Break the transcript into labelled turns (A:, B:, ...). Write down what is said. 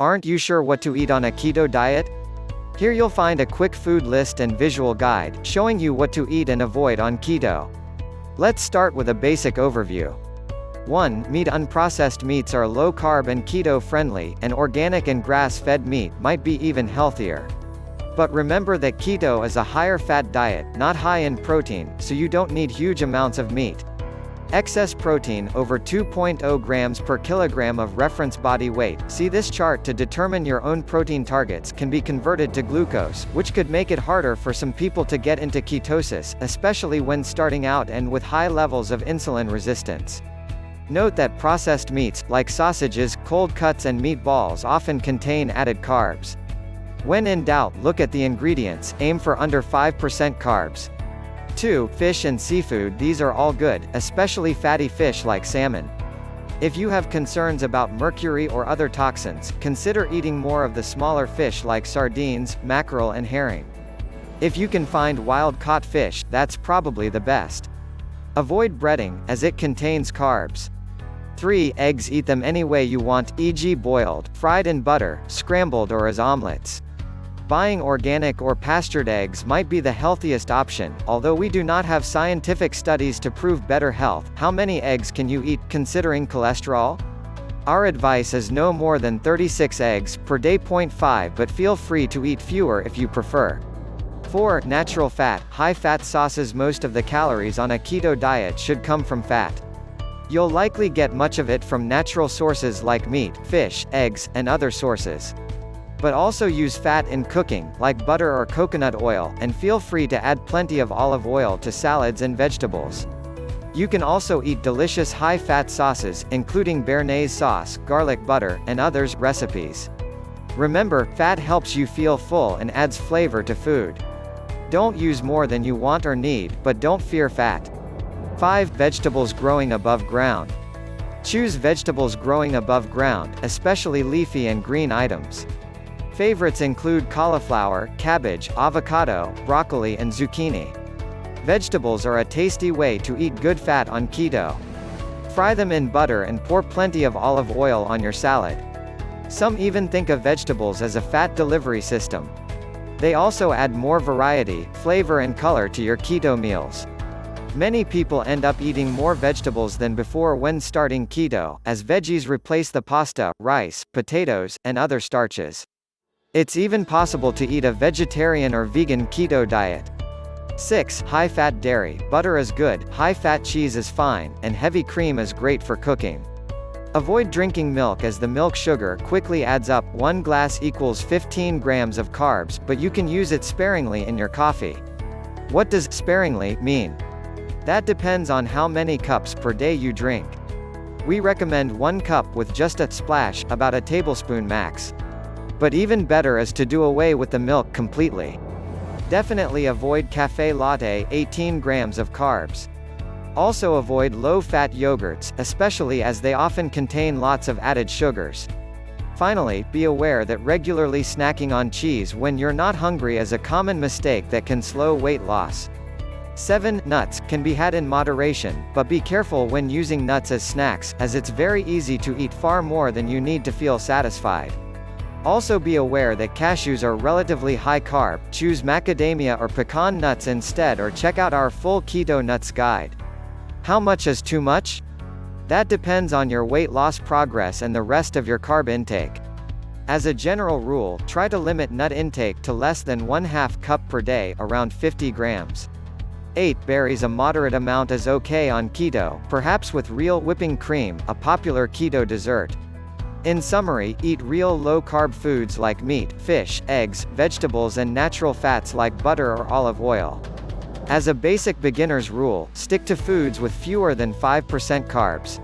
A: Aren't you sure what to eat on a keto diet? Here you'll find a quick food list and visual guide, showing you what to eat and avoid on keto. Let's start with a basic overview. 1. Meat. Unprocessed meats are low-carb and keto-friendly, and organic and grass-fed meat might be even healthier. But remember that keto is a higher-fat diet, not high in protein, so you don't need huge amounts of meat. Excess protein, over 2.0 grams per kilogram of reference body weight, see this chart to determine your own protein targets, can be converted to glucose, which could make it harder for some people to get into ketosis, especially when starting out and with high levels of insulin resistance. Note that processed meats, like sausages, cold cuts and meatballs often contain added carbs. When in doubt, look at the ingredients, aim for under 5% carbs. 2. Fish and seafood. These are all good, especially fatty fish like salmon. If you have concerns about mercury or other toxins, consider eating more of the smaller fish like sardines, mackerel and herring. If you can find wild-caught fish, that's probably the best. Avoid breading, as it contains carbs. 3. Eggs. Eat them any way you want, e.g. boiled, fried in butter, scrambled or as omelets. Buying organic or pastured eggs might be the healthiest option, although we do not have scientific studies to prove better health. How many eggs can you eat, considering cholesterol? Our advice is no more than 36 eggs per day. 0.5, but feel free to eat fewer if you prefer. 4. Natural fat. High-fat sauces. Most of the calories on a keto diet should come from fat. You'll likely get much of it from natural sources like meat, fish, eggs, and other sources. But also use fat in cooking, like butter or coconut oil, and feel free to add plenty of olive oil to salads and vegetables. You can also eat delicious high-fat sauces, including béarnaise sauce, garlic butter, and others recipes. Remember, fat helps you feel full and adds flavor to food. Don't use more than you want or need, but don't fear fat. 5. Vegetables growing above ground. Choose vegetables growing above ground, especially leafy and green items. Favorites include cauliflower, cabbage, avocado, broccoli and zucchini. Vegetables are a tasty way to eat good fat on keto. Fry them in butter and pour plenty of olive oil on your salad. Some even think of vegetables as a fat delivery system. They also add more variety, flavor and color to your keto meals. Many people end up eating more vegetables than before when starting keto, as veggies replace the pasta, rice, potatoes, and other starches. It's even possible to eat a vegetarian or vegan keto diet. 6. High-fat dairy. Butter is good, high-fat cheese is fine, and heavy cream is great for cooking. Avoid drinking milk as the milk sugar quickly adds up. 1 glass equals 15 grams of carbs, but you can use it sparingly in your coffee. What does sparingly mean? That depends on how many cups per day you drink. We recommend 1 cup with just a splash, about a tablespoon max. But even better is to do away with the milk completely. Definitely avoid cafe latte, 18 grams of carbs. Also avoid low-fat yogurts, especially as they often contain lots of added sugars. Finally, be aware that regularly snacking on cheese when you're not hungry is a common mistake that can slow weight loss. 7. Nuts can be had in moderation, but be careful when using nuts as snacks, as it's very easy to eat far more than you need to feel satisfied. Also be aware that cashews are relatively high carb. Choose macadamia or pecan nuts instead, or check out our full keto nuts guide. How much is too much? That depends on your weight loss progress and the rest of your carb intake. As a general rule, try to limit nut intake to less than 1/2 cup per day, around 50 grams. 8. Berries. A moderate amount is okay on keto, perhaps with real whipping cream, a popular keto dessert. In summary, eat real low-carb foods like meat, fish, eggs, vegetables and natural fats like butter or olive oil. As a basic beginner's rule, stick to foods with fewer than 5% carbs.